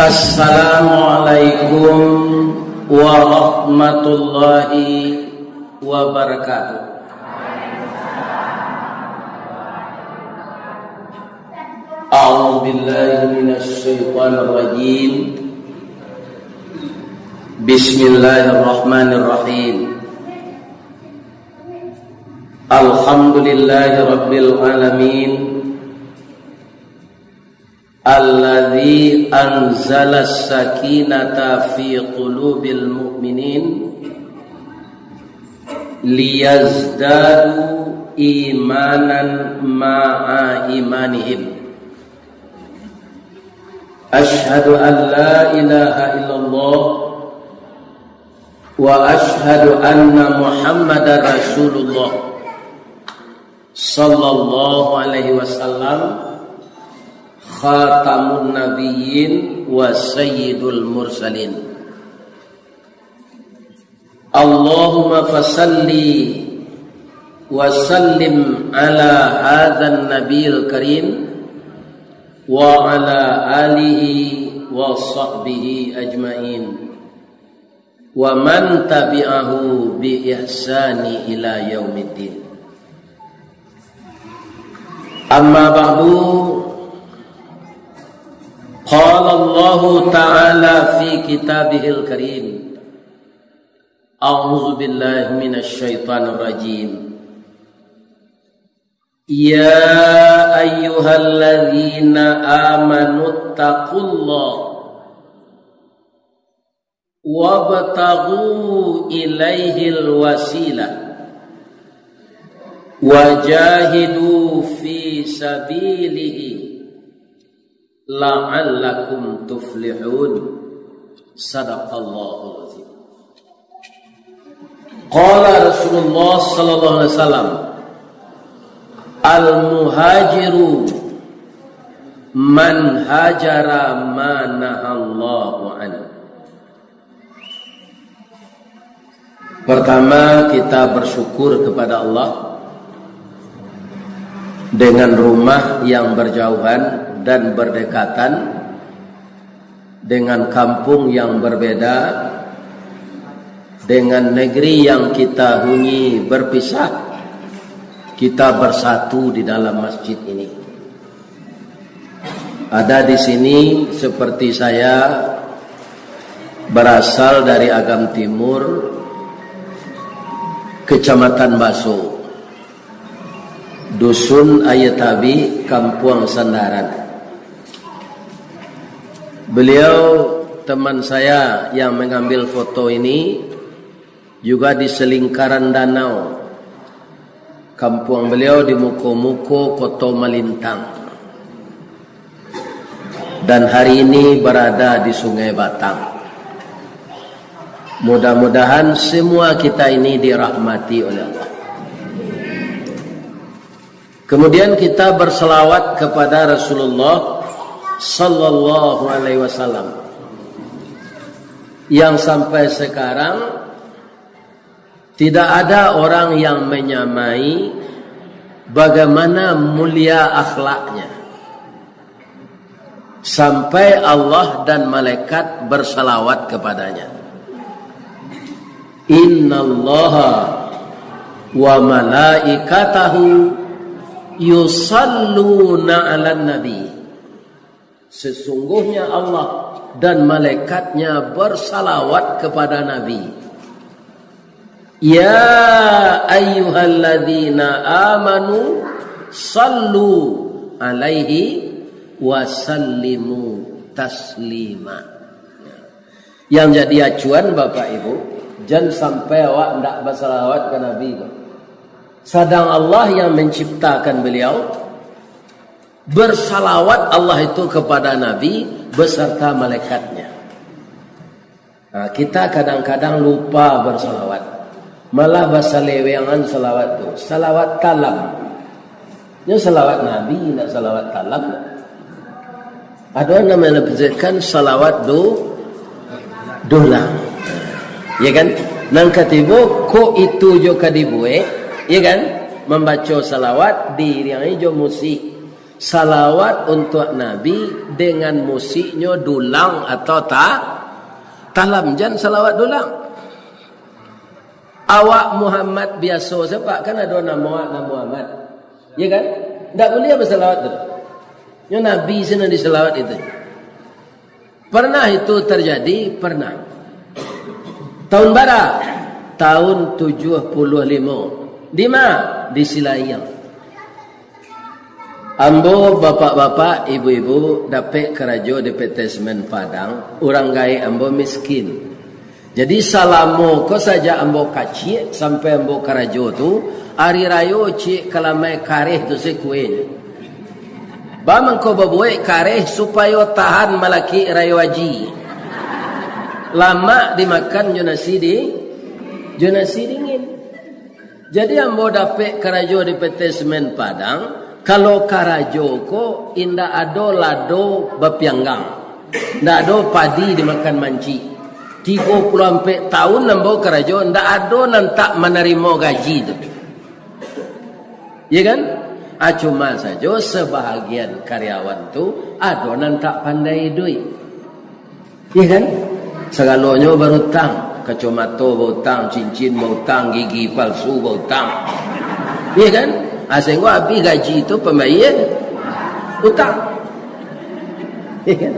Assalamualaikum warahmatullahi wabarakatuh. A'udzu billahi minasy syaithanir rajim. Bismillahirrahmanirrahim. Alhamdulillahi rabbil alamin. Alladzi anzala as-sakinata fi qulubil mu'minin liyazdadu imanan ma'a imanihim. Ashhadu an la ilaha illallah wa ashhadu anna Muhammadar Rasulullah sallallahu alaihi wasallam, khatamun nabiyyin wa sayyidul mursalin. Allahumma fasalli wa sallim ala hadzal nabiyil karim wa ala alihi wa sahbihi ajmain wa man tabi'ahu bi ihsani ila yaumiddin. Amma ba'du. Qala Allah Ta'ala fi kitabihil karim. A'udzu billahi minasy syaithanir rajim. Ya ayyuhalladzina amanu taqullaha wabtaghu ilaihil wasilah wajahidu fi sabilihi la'allakum tuflihun. Sadaqallahul azim. Qala Rasulullah sallallahu alaihi wasallam, al-muhajiru man hajara ma nahallahu anhu. Pertama, kita bersyukur kepada Allah dengan rumah yang berjauhan dan berdekatan, dengan kampung yang berbeda, dengan negeri yang kita huni berpisah, kita bersatu di dalam masjid ini. Ada di sini seperti saya berasal dari Agam Timur, Kecamatan Baso, Dusun Ayatabi, Kampung Sandaran. Beliau teman saya yang mengambil foto ini juga di selingkaran danau. Kampung beliau di Muko-Muko, Koto Malintang. Dan hari ini berada di Sungai Batang. Mudah-mudahan semua kita ini dirahmati oleh Allah. Kemudian kita berselawat kepada Rasulullah sallallahu alaihi wasallam yang sampai sekarang tidak ada orang yang menyamai bagaimana mulia akhlaknya sampai Allah dan malaikat bersalawat kepadanya. Innallaha wa malaikatahu yusalluna 'alan nabi. Sesungguhnya Allah dan malaikatnya bersalawat kepada Nabi. Ya ayyuhalladzina amanu sallu alaihi wa sallimu taslima. Yang jadi acuan Bapak Ibu, jangan sampai awak ndak bersalawat ke Nabi. Sedang Allah yang menciptakan beliau, bersalawat Allah itu kepada Nabi beserta malaikatnya. Nah, kita kadang-kadang lupa bersalawat, malah bahasa lewengan salawat itu, salawat kalam. Ini salawat Nabi, tidak salawat kalam. Ada yang namanya lebihkan salawat dolang, ya kan? Nang katibo ko itu jo kadibue, ya kan? Membaca salawat diriangi jo musik. salawat untuk Nabi dengan musiknya dulang atau talam, jangan salawat dulang. Awak Muhammad biasa sebab kan ada nama Muhammad, ya kan? Tak boleh bersalawat tu. Yang Nabi sana disalawat itu. Pernah itu terjadi, pernah. Tahun bara, tahun 75. Di mana? Di Silayang. Ambo bapak-bapak, ibu-ibu dapat kerajo di PT Semen Padang. Orang gaya ambo miskin. Jadi salamo ko saja ambo kacik sampai ambo kerajo tu. Hari raya cik kalamai kareh tu si kuenya. Bamang ko babuai kareh supaya tahan malaki raya waji. Lama dimakan jonasi dingin. Jadi ambo dapat kerajo di PT Semen Padang. Kalau karajo ko inda ado lado bapianggang. Nda ado padi dimakan manci. 34 tahun ambo karajo nda ado nantak menerima gaji tu. Ya kan? Cuma saja sebahagian karyawan tu ado nantak pandai duit. Ya kan? Segalanya berutang, kacamata berutang, cincin berutang, gigi palsu berutang. Ya kan? Sehingga habis gaji itu pembayar utang. Ya kan?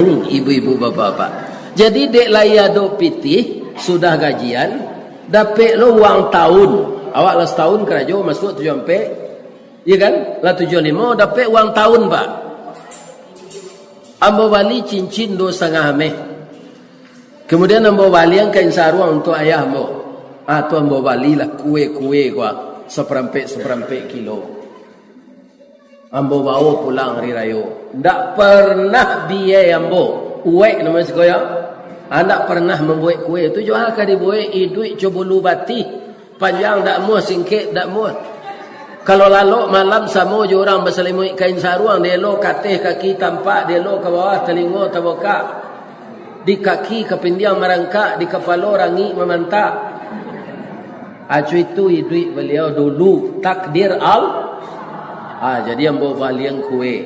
Ini ibu-ibu bapak-bapak. Jadi dek layado pitih sudah gajian, dapat lo uang tahun. Awak lah setahun kerja masuk 74. Ya kan? Lah 75 dapat uang tahun, Pak. Ambo bali cincin 2,5 meh. Kemudian ambo bali yang kain sarung untuk ayah ambo. Tu ambo bali lah kue-kue gua seperempat kilo. Ambo bawa pulang hari raya. Tak pernah biaya ambo uek namanya sekoya. Tak pernah membuat kue. Tu jual kan dibuat duit coba lu bati. Panjang tak muat, singkit tak muat. Kalau lalu malam sama je orang berselimut kain sarung, dia lo katih kaki tampak, dia lo ke bawah telinga terbuka. Di kaki kepindiang merangkak, di kepala rangi memantak. Itu duit beliau dulu takdir jadi yang bawa baliang kue.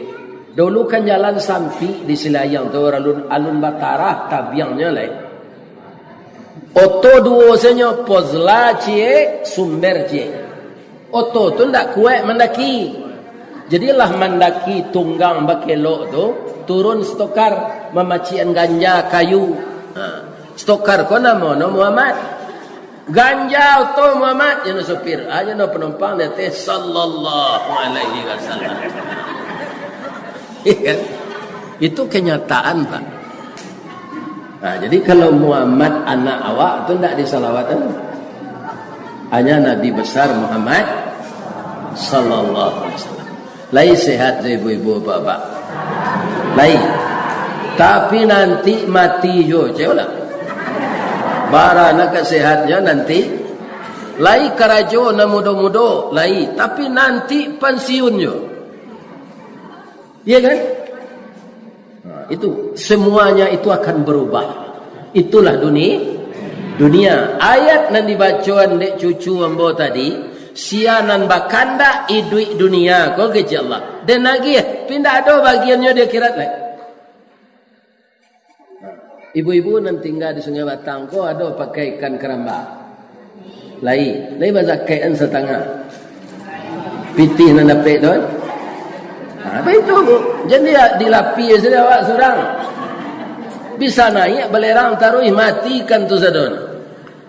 Dulu kan jalan sampi di Silayang tu alun Batara tabiangnya lah. Oto duosanya pozla cie sumber cie. Oto tu ndak kuat mendaki. Jadilah mendaki tunggang bakelok tu turun stokar memacian ganja kayu. Stokar ko nama Muhammad. Ganja auto Muhammad yang sopir aja no penumpang dia teh sallallahu alaihi wasallam. Itu kenyataan, Pak. Jadi kalau Muhammad anak awak tu tidak disalawatan. Hanya Nabi besar Muhammad sallallahu alaihi wasallam. Lai sehat ibu-ibu bapak. Lai. Tapi nanti mati jo, ceolah. Barana kesehatnya nanti. Lai karajo na mudo-mudo, lai. Tapi nanti pensiun jo. Iya kan? Itu semuanya itu akan berubah. Itulah dunia. Ayat nan dibacaan dek cucu ambo tadi, sianan bakanda idui dunia ko ke Allah. Dan lagi pindah ada bagiannya dia kirat lah. Ibu-ibu nan tinggal di Sungai Batang ko ada pakai ikan keramba. Lai bazakai an setengah. Pitih nan dapat don. Apa itu? Jadi dilapi saja awak seorang. Bisa naik belerang taruh matikan tu sadon.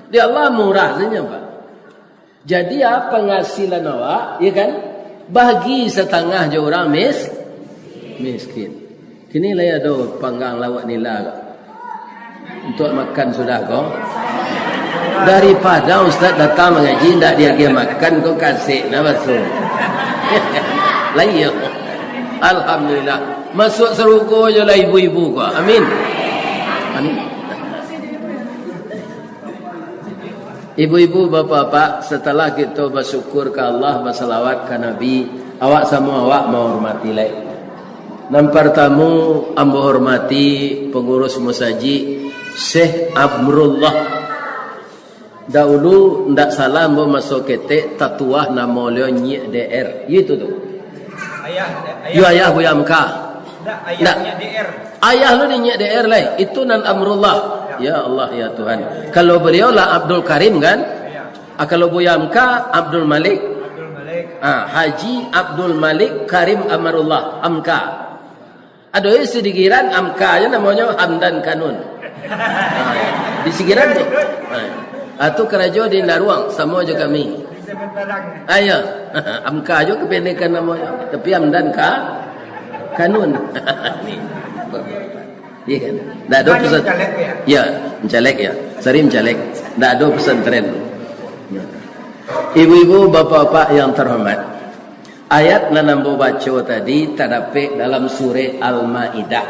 Dia Allah murah saja, Pak. Jadi apa penghasilan awak, ya kan? Bagi setengah je orang miskin. Kini lah ada panggang lawak nila untuk makan sudah kau. Daripada Ustaz datang mengaji tak dia makan kau kasih nama tu. Lain. Alhamdulillah. Masuk seruko je lah ibu-ibu kau. Amin. Ibu-ibu, bapak-bapak, setelah kita bersyukur ke Allah, bersalawat ke Nabi, awak sama awak mau hormati lagi. Yang pertama, ambo hormati pengurus masjid Syekh Amrullah. Dahulu ndak salah ambo masuk ketek tatuah nama beliau Nyik DR. Itu tu. ayah buyamka. Ayahnya DR. Ayah lu ni DR lah. Itu nan amrullah. Ya Allah ya Tuhan. Kalau beliau lah Abdul Karim kan? Kalau buyamka Abdul Malik. Haji Abdul Malik Karim Amarullah Amka. Aduh sedigiran Amka aja namanya Hamdan Kanun. Di sigiran tu. Atau kerajo di Naruang sama aja kami. Ayo, Amka aja kependekan namanya. Tapi Hamdan Kanun. Iya kan? Tak ada pesan. Ya, mencalek ya. Sering mencalek. Tak ada pesantren. Ibu-ibu, bapak-bapak yang terhormat, ayat yang nambo baca tadi terdapat dalam surah Al-Maidah.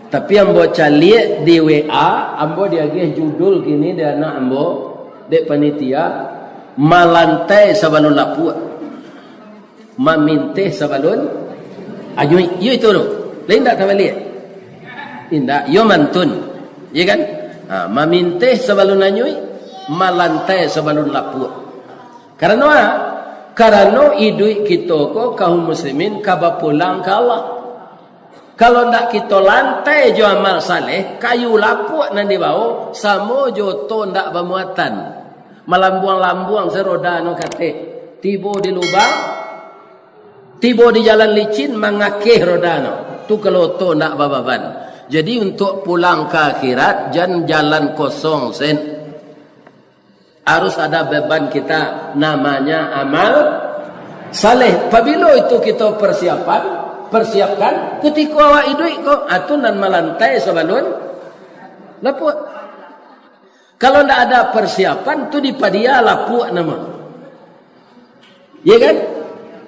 Tapi ambo caliak di WA, ambo diagih judul gini dia anak ambo dek panitia malantai sabalun lapuk, maminteh sabalun ajui. Yo itu tu. Lain tak tahu lihat. Indah, yo mantun. Ya kan? Maminteh sabalun ajui, malantai sabalun lapuk. Karena idui kita ko kaum muslimin kaba pulang ke Allah. Kalau ndak kita lantai jo amal saleh, kayu lapuk nan dibawa, samo jo to ndak bermuatan. Melambuang-lambuang seroda no kate. Tibo di lubang, tibo di jalan licin mangakeh roda no. Tu kalau to ndak bababan. Jadi untuk pulang ke akhirat jangan jalan kosong sen. Harus ada beban kita namanya amal saleh. Apabila itu kita persiapkan ketika awak hidup kau atunan melantai sebalun lapuk. Kalau tidak ada persiapan tu dipadia lapuk nama. Ya kan?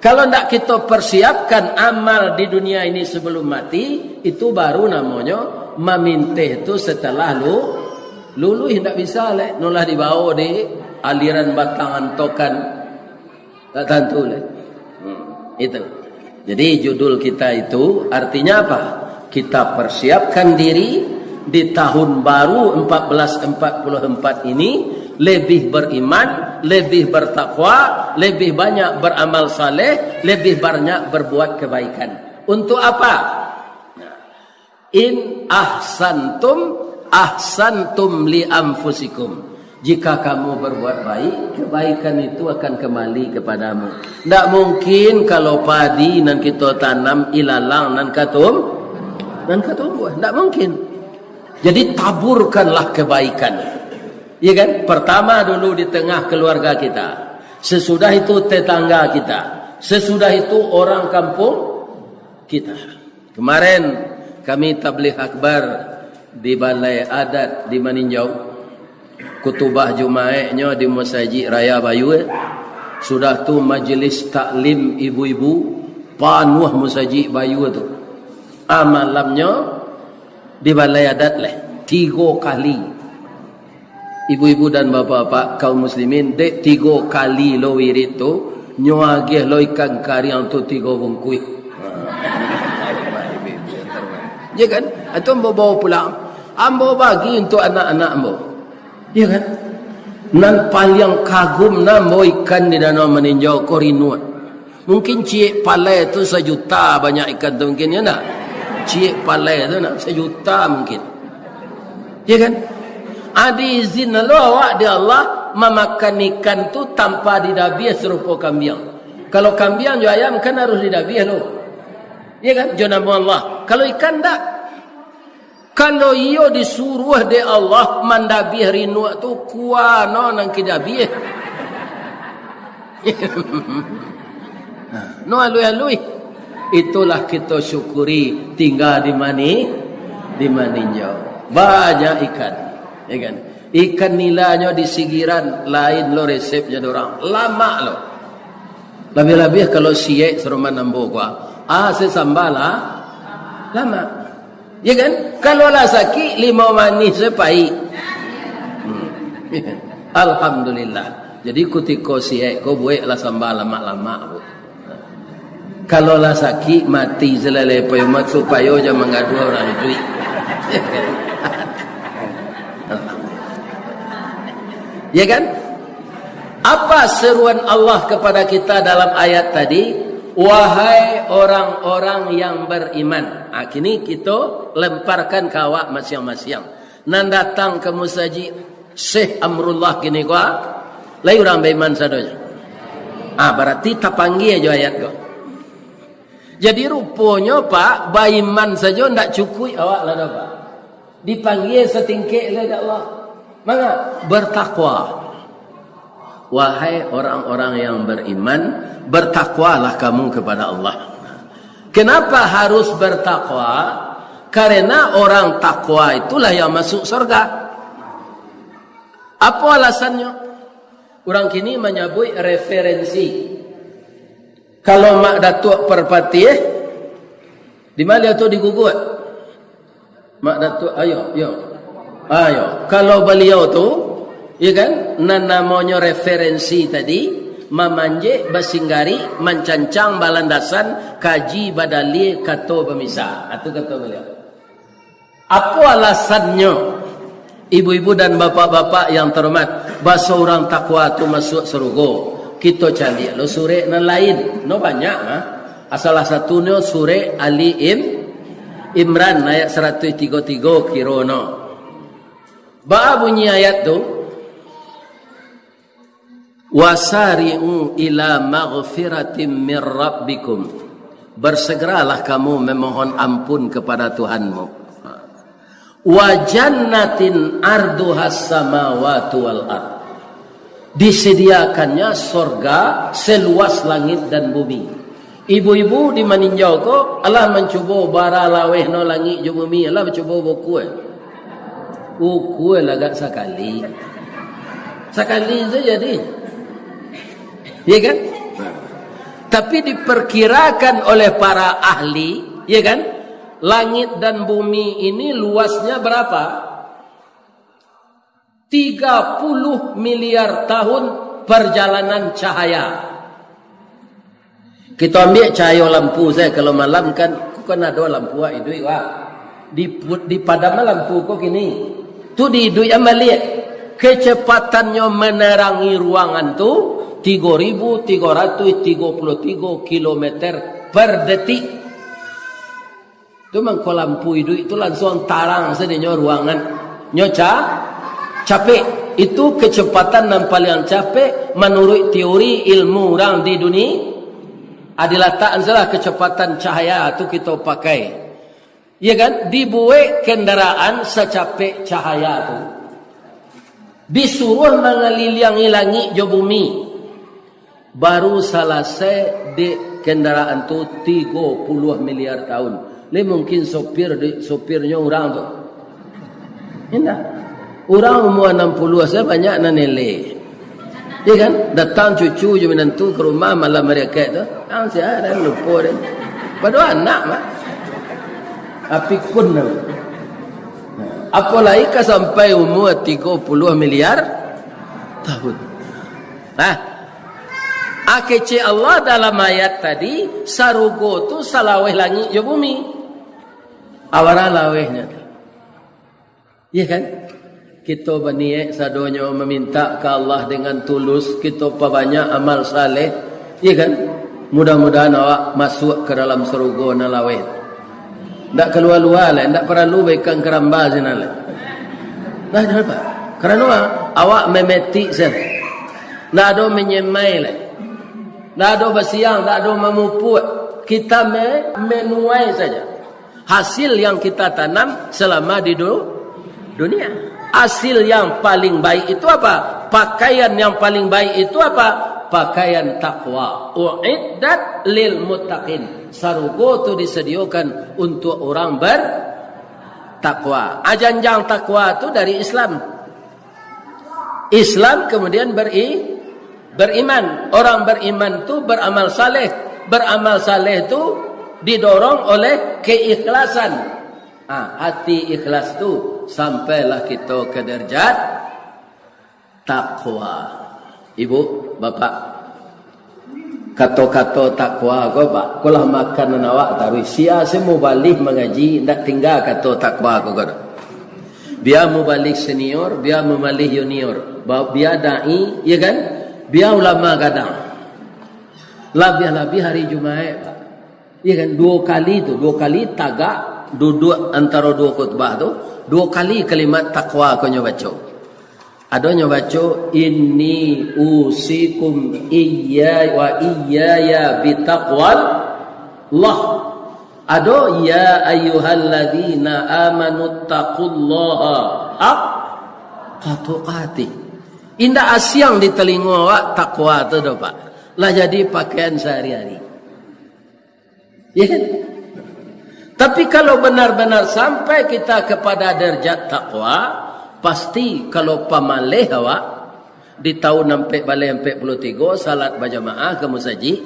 Kalau tidak kita persiapkan amal di dunia ini sebelum mati, itu baru namanya maminteh itu setelah luluh tidak bisa leh, nolah dibawa di aliran batang antokan tak tentu leh. Itu. Jadi judul kita itu artinya apa? Kita persiapkan diri di tahun baru 1444 ini lebih beriman, lebih bertakwa, lebih banyak beramal saleh, lebih banyak berbuat kebaikan. Untuk apa? In ahsantum li anfusikum. Jika kamu berbuat baik, kebaikan itu akan kembali kepadamu. Tak mungkin kalau padi nan kita tanam ilalang nan katum buah. Tak mungkin. Jadi taburkanlah kebaikan. Ya kan? Pertama dulu di tengah keluarga kita. Sesudah itu tetangga kita. Sesudah itu orang kampung kita. Kemarin kami tabligh akbar di balai adat di Maninjau, kutubah Jumaatnya di Masjid Raya Bayu. Sudah tu majlis taklim ibu-ibu panuh Masjid Bayu tu. Malamnya di balai adat 3 kali ibu-ibu dan bapak-bapak kaum muslimin dek 3 kali lo wirid tu nyuagih lo ikan kari untuk 3 bungkui. Ya kan? Itu ambo bawa pulang. Ambo bagi untuk anak-anak ambo. Ya kan? Nan paling kagum nambo ikan di danau Maninjau korinua. Mungkin cie palai itu 1 juta banyak ikan tu mungkin ya nak? Cie palai itu nak 1 juta mungkin. Ya kan? Ada izin lo awak di Allah memakan ikan tu tanpa didabiah serupa kambing. Kalau kambing jo ayam kan harus didabiah lo. Ya kan? Jangan Allah. Kalau ikan tak. Kalau iyo disuruh de Allah mandabiah rinu tu kuano nang kidabiah. No alui. Itulah kita syukuri tinggal di Maninjau. Banyak ikan. Ya kan? Ikan nilainya di sigiran lain lo resepnya dorang. Lama lo. Lebih-lebih kalau siek seruman nambo gua. Sesambal lama. Ya kan? Kalau lah sakit 5 manis sepai. Alhamdulillah. Jadi ketika siek kau buatlah sambal lama-lama. Kalau lah sakit mati selesai pemat supaya jangan mengadu orang itu. Ya kan? Apa seruan Allah kepada kita dalam ayat tadi? Wahai orang-orang yang beriman. Kini kita lemparkan ke awak masing-masing. Nan datang ke musaji Syekh Amrullah kini gua. Lai orang beriman sadonya. Berarti tak panggil aja ayat gua. Jadi rupanya Pak, beriman saja ndak cukup awak lah dah Pak. Dipanggil setingkik oleh Allah. Maka bertakwa. Wahai orang-orang yang beriman, bertakwalah kamu kepada Allah. Kenapa harus bertakwa? Karena orang takwa itulah yang masuk surga. Apa alasannya? Orang kini menyebut referensi. Kalau mak datuk perpati di mana tu digugut? Mak datuk ayo. Kalau beliau tu, ya kan, namanya referensi tadi, memanjek, basinggari, mencancang, balandasan, kaji, badali, kato, pemisah. Itu kata beliau. Apa alasannya? Ibu-ibu dan bapak-bapak yang terhormat, bahasa orang takwa tu masuk surga. Kita cari lo surah nan lain, no banyak Salah satunya surah Ali Imran ayat 133 kirono. Ba bunyi ayat tu, wasari'u ila maghfiratin min rabbikum, bersegeralah kamu memohon ampun kepada Tuhanmu, wa jannatin arduhas samawati wal ard, disediakannya surga seluas langit dan bumi. Ibu-ibu di maninjau ko Allah mencuba bara laweh no langit jo bumi, Allah mencuba bokue lagak sekali saja jadi. Ya kan? Tapi diperkirakan oleh para ahli, ya kan? Langit dan bumi ini luasnya berapa? 30 miliar tahun perjalanan cahaya. Kita ambil cahaya lampu saya kalau malam kan ada lampu itu di padam lampu kok gini. Tu di itu yang melihat kecepatannya menerangi ruangan tu 3.333 km per detik. Itu mangko lampu itu langsung tarang sedenya ruangan. Nyoca capek. Itu kecepatan yang paling capek menurut teori ilmu orang di dunia. Adilataan salah kecepatan cahaya itu kita pakai. Ya kan? Dibuat kendaraan secapek cahaya itu. Disuruh mengelilingi langit jo bumi. Baru selesai di kendaraan tu 30 miliar tahun. Ini mungkin sopirnya orang tu. Indah. Orang umur 60 saya banyak nanele. Ya kan? Datang cucu je menantu ke rumah malam mereka tu. Saya dah lupa dia. Padahal anak mah. Api kun. Apalagi sampai umur 30 miliar tahun. Kece Allah dalam ayat tadi, sarugo tu salaweh langit je bumi. Awara lawehnya. Ya kan? Kita berniat sadonya meminta ke Allah dengan tulus, kita perbanyak amal saleh, ya kan? Mudah-mudahan awak masuk ke dalam surga nalaweh. Tak keluar-luar lah, tak perlu baikkan keramba sana lah. Nah, kenapa? Kerana awak memetik saja. Tak ada menyemai lah. Tak ada bersiang, tak ada memupuk. Kita menuai saja. Hasil yang kita tanam selama di dunia. Hasil yang paling baik itu apa? Pakaian yang paling baik itu apa? Pakaian takwa. Uiddat lil muttaqin. Sarugo itu disediakan untuk orang bertakwa. Ajanjang takwa itu dari Islam. Islam kemudian beriman. Orang beriman itu beramal saleh. Beramal saleh itu didorong oleh keikhlasan. Hati ikhlas tu sampailah kita ke derajat takwa. Ibu, bapak, kata-kata takwa kau pak, kulah makan awak taruh sia semua balik mengaji, nak tinggal kata takwa kau kau. Biar mau balik senior, biar mau balik junior, biar dai, ya kan? Biar ulama kadang. Lebih-lebih hari Jumaat, Pak. Ya kan, 2 kali tagak duduk antara 2 khutbah tu, 2 kali kalimat takwa kau baca. Ada baca inni usikum iyya wa iyaya bitaqwal Allah. Ada ya ayyuhalladzina amanu taqullaha haqqa tuqatih. Indah asyang di telinga awak takwa tu dah, Pak. Lah jadi pakaian sehari-hari. Ya kan? Tapi kalau benar-benar sampai kita kepada derajat takwa, pasti kalau pamalih awak di tahun 43 salat berjamaah ke masjid,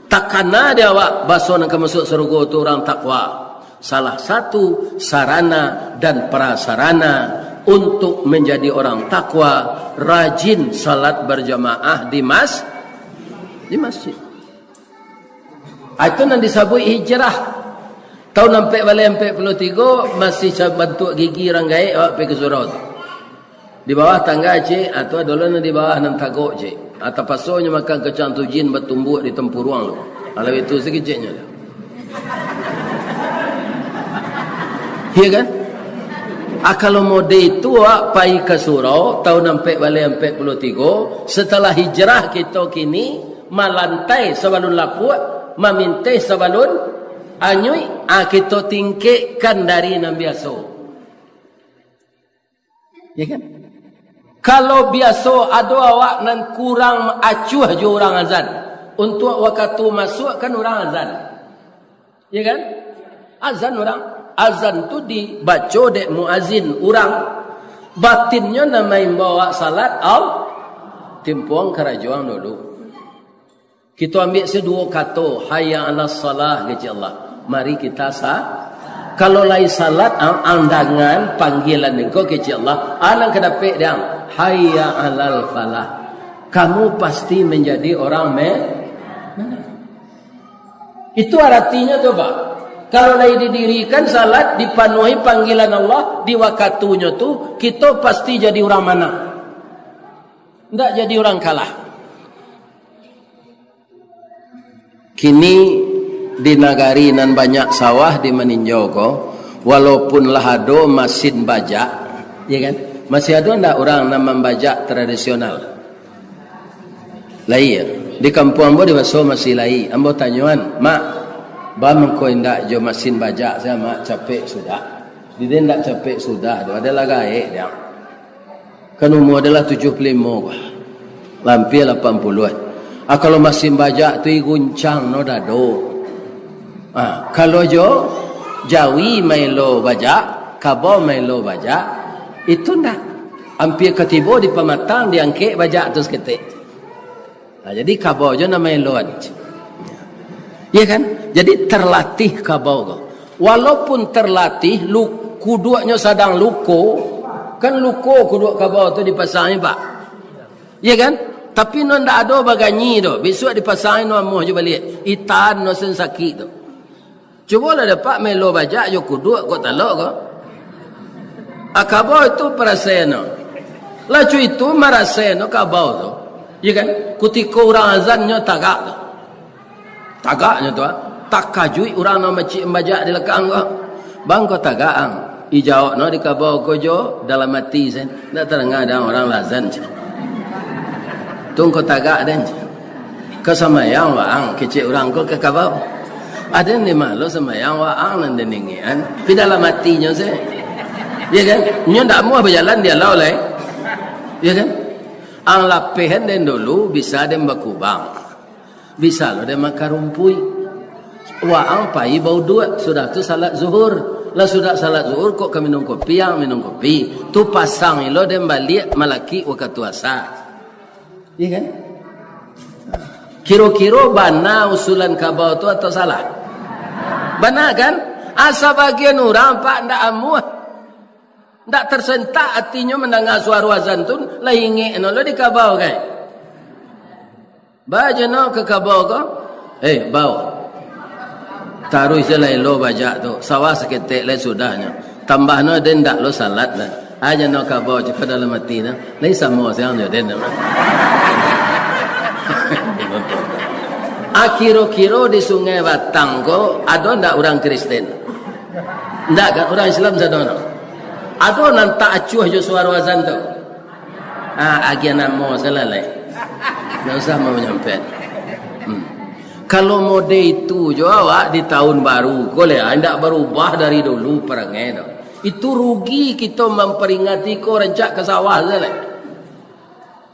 takana dia awak baso nak masuk surga tu orang takwa. Salah satu sarana dan prasarana untuk menjadi orang takwa, rajin salat berjamaah di masjid. Itu yang disebut hijrah. Tahun 43 masih bentuk gigi orang gaib awak pergi ke surau tu. Di bawah tangga cik, atau dulu di bawah nan tagok cik. Atau pasonya makan kecang tu jin bertumbuh di tempuruang tu. Kalau itu sekecilnya. Iya kan? Kalau mode itu pai ke surau tahun 43 setelah hijrah kita kini malantai sebalun lapuk, mamintai sebalun anyui, kita tingkatkan dari nan biasa. Ya kan? Kalau biasa ada awak nan kurang acuh je orang azan. Untuk waktu masuk kan orang azan. Ya kan? Azan orang. Azan tu dibaca dek muazin orang. Batinnya namai bawa salat timpuang kerajaan dulu. Kita ambil sedua kata hayya 'alas salah keji Allah. Mari kita kalau lai salat andangan panggilan engkau keji Allah, alang kedapik dia hayya 'alal falah. Kamu pasti menjadi orang itu artinya coba. Kalau lai didirikan salat dipenuhi panggilan Allah di waktunya tu, kita pasti jadi orang mana? Tidak jadi orang kalah. Kini di negari nan banyak sawah di meninjau ko, walaupun lah ada mesin bajak, ya kan? Masih ada ndak orang nan membajak tradisional? Lai di kampung ambo di baso masih lai. Ambo tanyuan, mak, bam ko ndak jo mesin bajak saya mak capek sudah. Dia ndak capek sudah, ada lah gaek dia. Kan umur adalah 75 bah. Lampir 80-an. Kalau mesin bajak tu guncang no dado. Kalau jo Jawi mailo bajak, Kabo mailo bajak, itu ndak. Hampir ketibo di pematang diangkek bajak terus ketik. Jadi Kabo jo na mailo. Ya kan? Jadi terlatih Kabo. Walaupun terlatih, kuduaknya sadang luko, kan luko kuduk Kabo tu dipasangin Pak. Ya kan? Tapi no ndak ada baganyi tu. Besok dipasangin no amuh je balik. Itan no sen sakit tu. Cuba lah dapat melo bajak yo kuduk kau talak kau. Akabau itu perasaan no. Lacu itu merasain no kabau tu. Ya kan? Ketika orang azannya tagak tu. Tagaknya tu tak kajui orang no macik bajak di lekang kau. Bang kau tagak ang. Ijawab no di kabau kau jo dalam mati sen. Tak terengah ada orang lazan je. Tunggu tagak dan kesamayang waang kecil orang ko ke kabau. Ada ni malu semayang waang nan deningian. Di dalam matinya saya. Ya kan? Nya ndak mau berjalan dia lau lai. Ya kan? Ang lapihan den dulu bisa den bakubang. Bisa lo den makarumpui. Waang pai bau dua sudah tu salat zuhur. Lah sudah salat zuhur kok kami minum kopi yang minum kopi. Tu pasang lo den balik malaki waktu asar. Iya kan? Kira-kira bana usulan kabau tu atau salah? Bana kan? Asa bagian orang pak ndak amuh. Ndak tersentak hatinya mendengar suara azan tu lah ingin no di kabau kan? Baca no ke kabau ko? Bau. Taruh selai lo bajak tu. Sawah seketik lai sudahnya. Tambah no den ndak lo salat lah. Aja no kabau cepat dalam hati na. Lai sama siang jo den. Kira-kira di Sungai Batang ko ada ndak orang Kristen? Ndak kan orang Islam sadono. Ada nan tak acuh jo suara azan tu. Agian namo selale. Ndak usah mau nyampe. Kalau mode itu jo awak di tahun baru ko le ndak berubah dari dulu perangai tu. Itu rugi kita memperingati ko rencak ke sawah selale.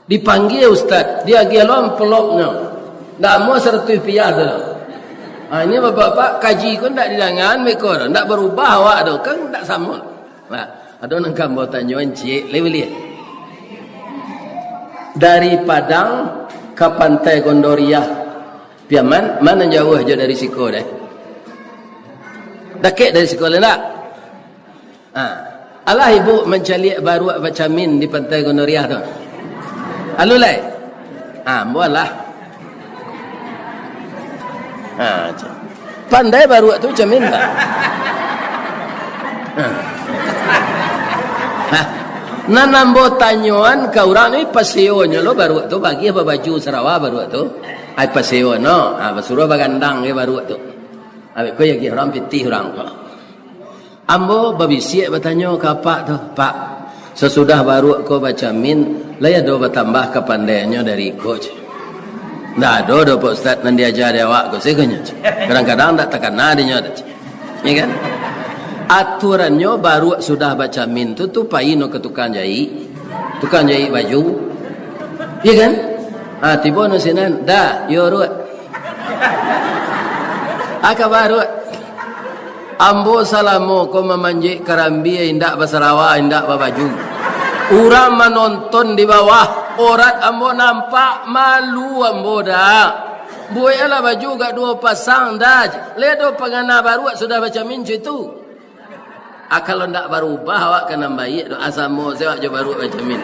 Dipanggil ustaz, dia gelom peloknya. Tak mau 100 rupiah tu. Ini bapak-bapak kaji pun tak didangan mereka. Tak berubah awak tu. Kan tak sama. Ada orang kamu tanya encik. Lewili. Dari Padang ke Pantai Gondoriah. Piaman, mana jauh je dari Siko dah? Dakik dari Siko tak? Alah ibu mencari baru bacamin di Pantai Gondoriah tu. Alulai? Mualah. Pandai baru tu macam ni tak? Nanambo tanyuan ke orang ni paseonya lo baru tu bagi apa baju Sarawak baru tu. Ai paseo no, basuruh bagandang ke baru tu. Abik ko yagi orang pitih orang tu. Ambo babisiak bertanya ke pak tu, Pak. Sesudah baru ko baca min, laya do bertambah kepandaiannya dari coach. Nah, do Pak Ustaz nan diajar awak ko sekonya. Kadang-kadang tak terkena dinya. Ya kan? Aturannya baru sudah baca min tu paino ke tukang jahit baju. Ya kan? Tiba no sinan, dah yo ruat. Aka baru ambo salamo ko memanjik karambi indak basarawa indak babaju. Urang menonton di bawah, orat ambo nampak malu ambo dah. Buai ala baju gak 2 pasang dah. Ledo pengana baru sudah baca mincu itu. Kalau ndak berubah awak kena baik do asamo saya je baru baca min.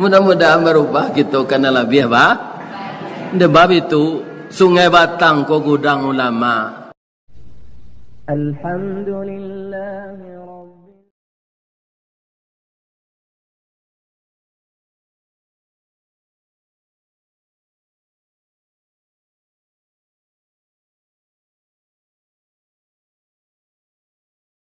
Mudah-mudahan berubah gitu kena lebih apa? Sebab itu Sungai Batang ko gudang ulama. Alhamdulillah.